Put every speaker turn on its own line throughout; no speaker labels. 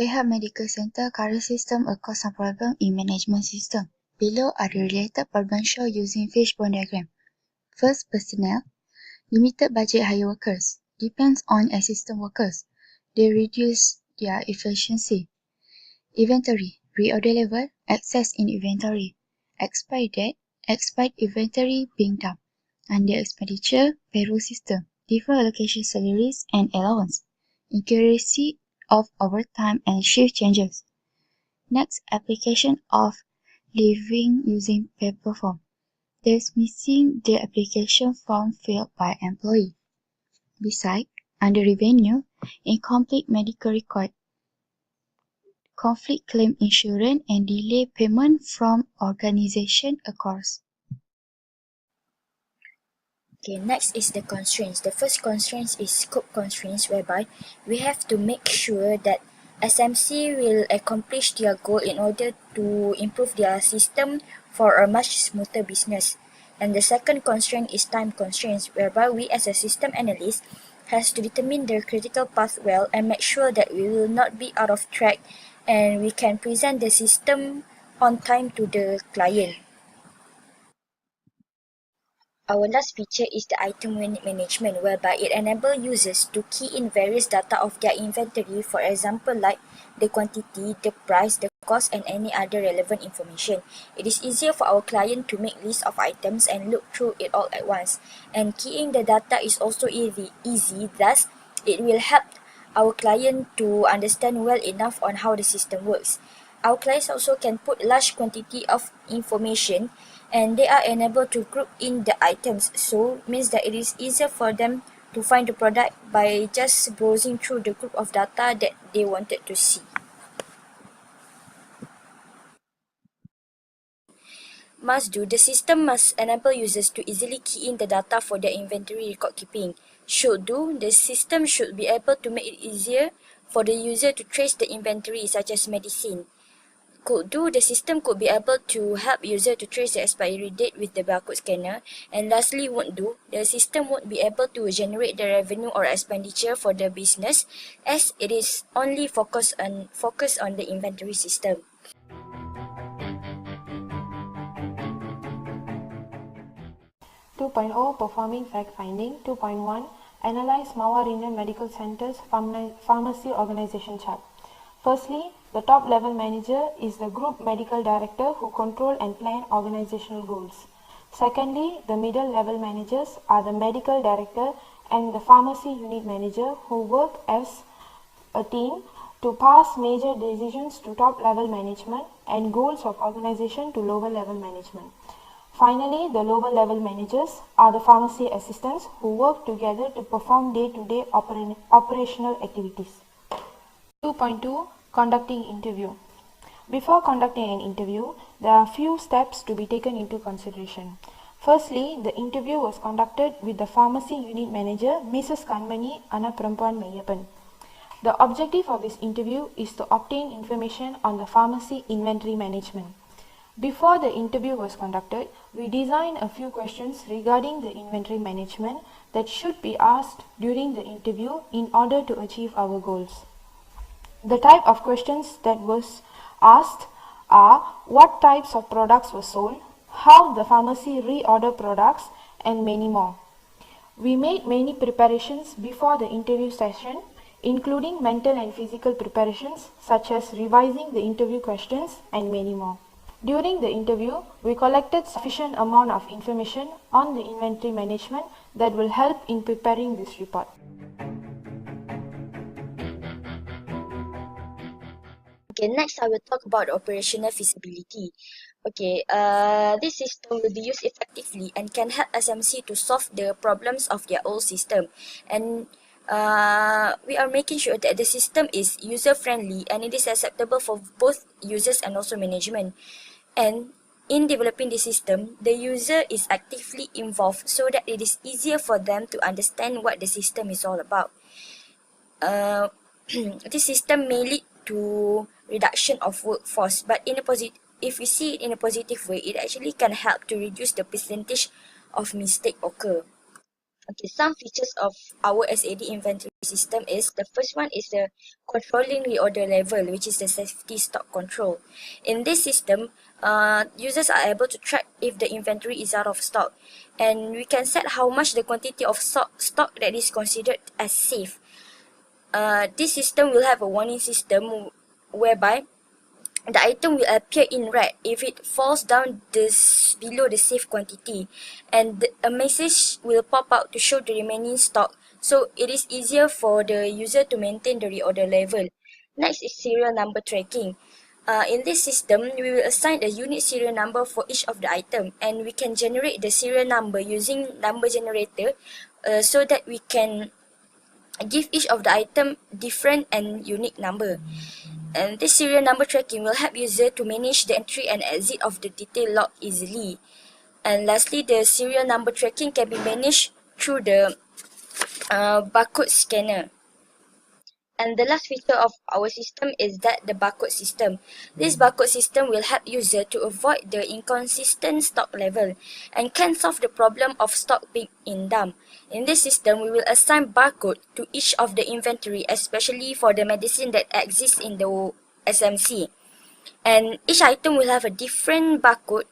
Pihak Medical Center current system cause some problem in management system. Below are the related problem shown using fishbone diagram. First, personnel. Limited budget hire workers. Depends on assistant workers. They reduce their efficiency. Inventory. Reorder level. Excess in inventory. Expired date. Expired inventory being dumped. Under expenditure, payroll system. Different allocation salaries and allowance. Accuracy of overtime and shift changes. Next, application of leaving using paper form. Dismissing the application form filled by employee. Besides, under revenue, incomplete medical record, conflict claim insurance and delay payment from organization occurs.
Okay, next is the constraints. The first constraint is scope constraints, whereby we have to make sure that SMC will accomplish their goal in order to improve their system for a much smoother business. And the second constraint is time constraints, whereby we as a system analyst has to determine the critical path well and make sure that we will not be out of track and we can present the system on time to the client. Our last feature is the item management, whereby it enables users to key in various data of their inventory, for example like the quantity, the price, the cost and any other relevant information. It is easier for our client to make lists of items and look through it all at once. And keying the data is also easy, thus it will help our client to understand well enough on how the system works. Our clients also can put large quantity of information and they are enabled to group in the items, so means that it is easier for them to find the product by just browsing through the group of data that they wanted to see. Must do, the system must enable users to easily key in the data for their inventory record keeping. Should do, the system should be able to make it easier for the user to trace the inventory such as medicine. Could do, the system could be able to help user to trace the expiry date with the barcode scanner. And lastly, won't do, the system won't be able to generate the revenue or expenditure for the business as it is only focused on the inventory system.
Performing fact finding. 2.1 Analyze Mawarina Medical Center's pharmacy organization chart. Firstly, the top level manager is the group medical director who control and plan organizational goals. Secondly, the middle level managers are the medical director and the pharmacy unit manager who work as a team to pass major decisions to top level management and goals of organization to lower level management. Finally, the lower level managers are the pharmacy assistants who work together to perform day-to-day operational activities. 2.2 Conducting interview. Before conducting an interview, there are few steps to be taken into consideration. Firstly, the interview was conducted with the pharmacy unit manager, Mrs. Kanmani Anaprempuan Mayappan. The objective of this interview is to obtain information on the pharmacy inventory management. Before the interview was conducted, we designed a few questions regarding the inventory management that should be asked during the interview in order to achieve our goals. The type of questions that was asked are what types of products were sold, how the pharmacy reorder products, and many more. We made many preparations before the interview session, including mental and physical preparations such as revising the interview questions and many more. During the interview, we collected sufficient amount of information on the inventory management that will help in preparing this report.
Okay, next I will talk about operational feasibility. Okay, this system will be used effectively and can help SMC to solve the problems of their old system. And we are making sure that the system is user-friendly and it is acceptable for both users and also management. And in developing the system, the user is actively involved so that it is easier for them to understand what the system is all about. This system may lead to reduction of workforce, but in a if we see it in a positive way, it actually can help to reduce the percentage of mistake occur. Okay, some features of our SAD inventory system is, the first one is the controlling reorder level, which is the safety stock control. In this system, users are able to track if the inventory is out of stock, and we can set how much the quantity of stock that is considered as safe. This system will have a warning system whereby the item will appear in red if it falls down below the safe quantity, and a message will pop out to show the remaining stock, so it is easier for the user to maintain the reorder level. Next is serial number tracking. In this system, we will assign a unique serial number for each of the item, and we can generate the serial number using number generator, so that we can give each of the item different and unique number. And this serial number tracking will help user to manage the entry and exit of the detail log easily. And lastly, the serial number tracking can be managed through the barcode scanner. And the last feature of our system is that the barcode system. This barcode system will help user to avoid the inconsistent stock level and can solve the problem of stock being in dump. In this system, we will assign barcode to each of the inventory, especially for the medicine that exists in the SMC. And each item will have a different barcode,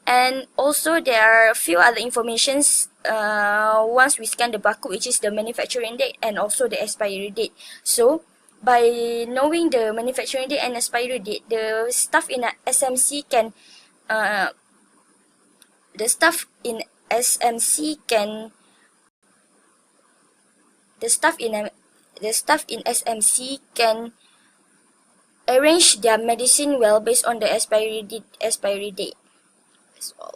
and also there are a few other informations once we scan the barcode, which is the manufacturing date and also the expiry date. So by knowing the manufacturing date and expiry date, the staff in SMC can the staff in SMC can arrange their medicine well based on the expiry date. That's all.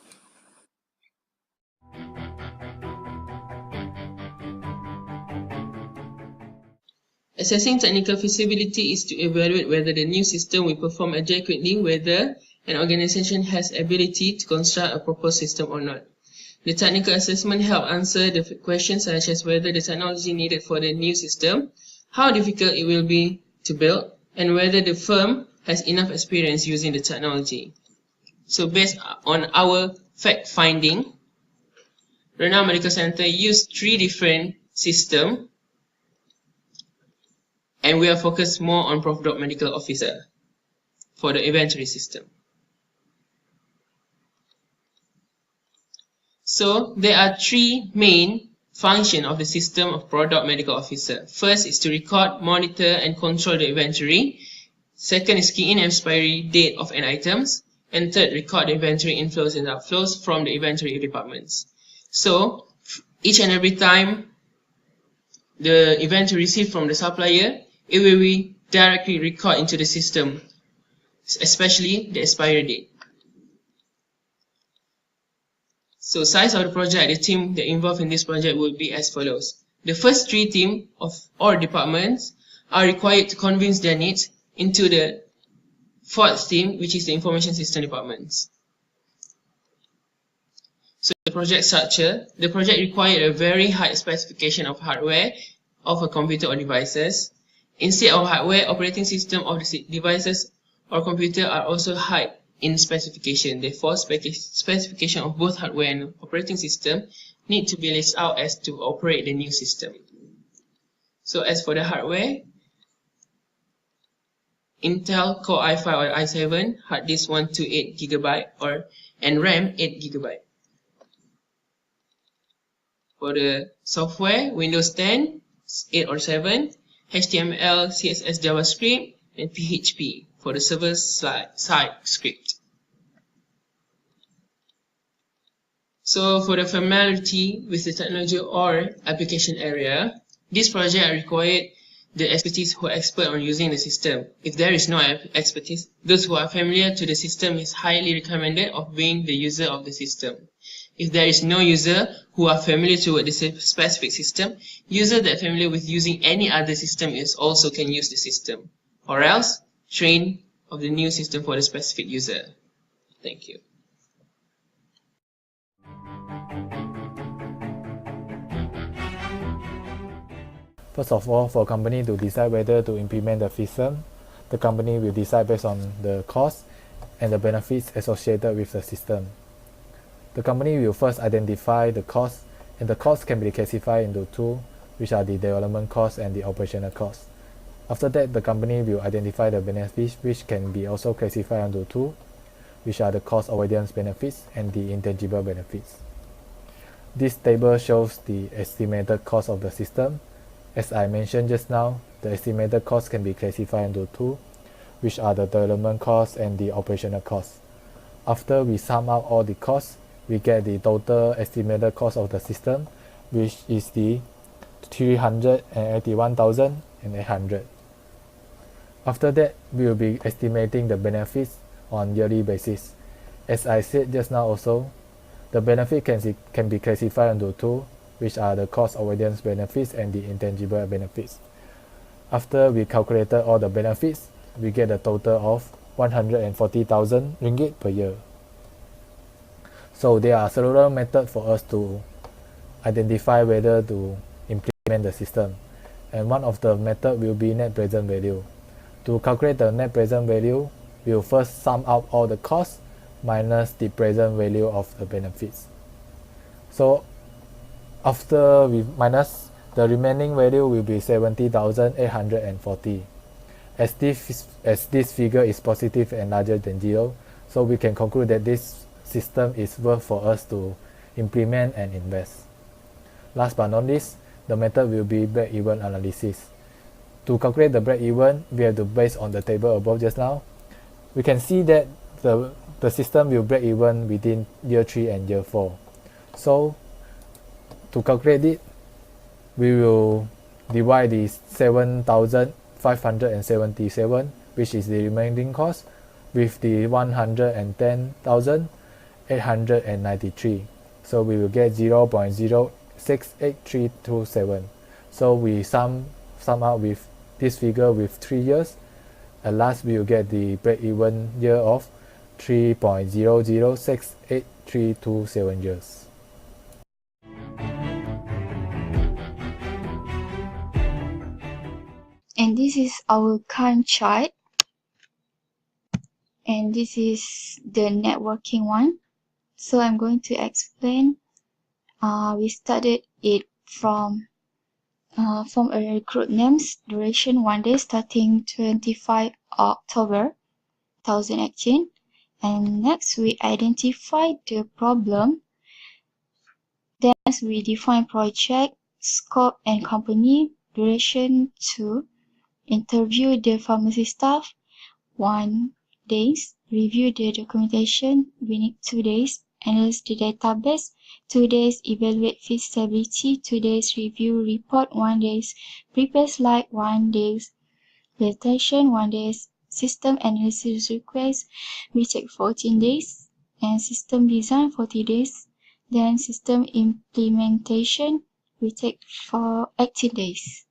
Assessing technical feasibility is to evaluate whether the new system will perform adequately, whether an organization has ability to construct a proposed system or not. The technical assessment helps answer the questions such as whether the technology needed for the new system, how difficult it will be to build, and whether the firm has enough experience using the technology. So based on our fact finding, Renal Medical Center used 3 different systems, and we are focused more on Prof. Doc Medical Officer for the inventory system. So there are 3 main functions of the system of Product Medical Officer. First is to record, monitor, and control the inventory. Second is key in expiry date of an items. And third, record the inventory inflows and outflows from the inventory departments. So each and every time the inventory received from the supplier, it will be directly recorded into the system, especially the expiry date. So size of the project, the team that involved in this project will be as follows. The first 3 teams of all departments are required to convince their needs into the 4th team, which is the information system departments. So the project structure, the project required a very high specification of hardware of a computer or devices. Instead of hardware, operating system of the devices or computer are also high in specification. Therefore, specification of both hardware and operating system need to be listed out as to operate the new system. So as for the hardware, Intel Core i5 or i7, hard disk 128 GB and RAM 8 GB. For the software, Windows 10, 8 or 7, HTML, CSS, JavaScript, and PHP for the server-side script. So for the familiarity with the technology or application area, this project required the expertise who are expert on using the system. If there is no expertise, those who are familiar to the system is highly recommended of being the user of the system. If there is no user who are familiar to the specific system, user that are familiar with using any other system is also can use the system, or else train of the new system for the specific user. Thank you.
First of all, for a company to decide whether to implement the system, the company will decide based on the cost and the benefits associated with the system. The company will first identify the costs, and the costs can be classified into two, which are the development costs and the operational costs. After that, the company will identify the benefits, which can be also classified into two, which are the cost avoidance benefits and the intangible benefits. This table shows the estimated cost of the system. As I mentioned just now, the estimated cost can be classified into two, which are the development costs and the operational costs. After we sum up all the costs, we get the total estimated cost of the system, which is the 381,800. After that, we will be estimating the benefits on yearly basis. As I said just now also, the benefit can be classified into two, which are the cost avoidance benefits and the intangible benefits. After we calculated all the benefits, we get a total of 140,000 ringgit per year. So there are several methods for us to identify whether to implement the system, and one of the methods will be net present value. To calculate the net present value, we will first sum out all the costs minus the present value of the benefits. So after we minus, the remaining value will be 70,840. As this figure is positive and larger than 0, so we can conclude that this system is worth for us to implement and invest. Last but not least, the method will be break-even analysis. To calculate the break-even, we have to base on the table above just now. We can see that the system will break even within year 3 and year 4. So to calculate it, we will divide the 7,577, which is the remaining cost, with the 110,893. So we will get 0.068327. So we sum out with this figure with 3 years. At last, we will get the break-even year of 3.0068327 years.
And this is our current chart. And this is the networking one. So I'm going to explain. We started it from a recruit names, duration 1 day, starting 25 October 2018. And next we identify the problem. Then we define project, scope and company, duration 2, interview the pharmacy staff 1 days, review the documentation, we need 2 days, analyze the database 2 days, evaluate feasibility 2 days, review report 1 days, prepare slide 1 days, presentation 1 days, system analysis request we take 14 days, and system design 40 days. Then system implementation we take for 18 days.